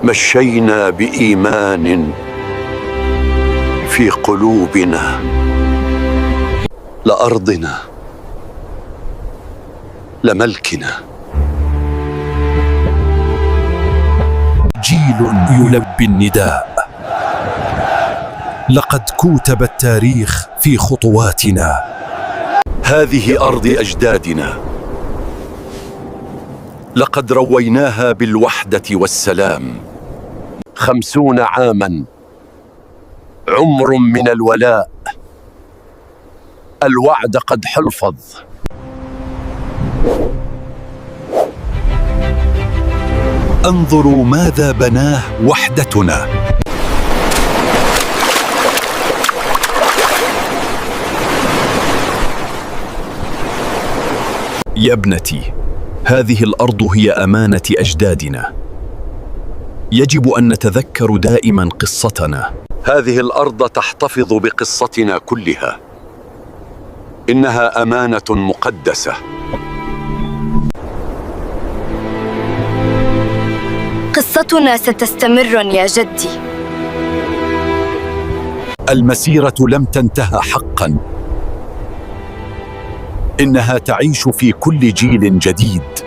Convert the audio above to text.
مشينا بإيمان في قلوبنا، لأرضنا، لملكنا. جيل يلبي النداء، لقد كوتب التاريخ في خطواتنا. هذه أرض أجدادنا، لقد رويناها بالوحدة والسلام. 50 عاماً، عمر من الولاء، الوعد قد حلفظ. انظروا ماذا بناه وحدتنا. يا ابنتي، هذه الأرض هي أمانة أجدادنا، يجب أن نتذكر دائما قصتنا. هذه الأرض تحتفظ بقصتنا كلها، إنها أمانة مقدسة. قصتنا ستستمر يا جدي. المسيرة لم تنتهي حقا، إنها تعيش في كل جيل جديد.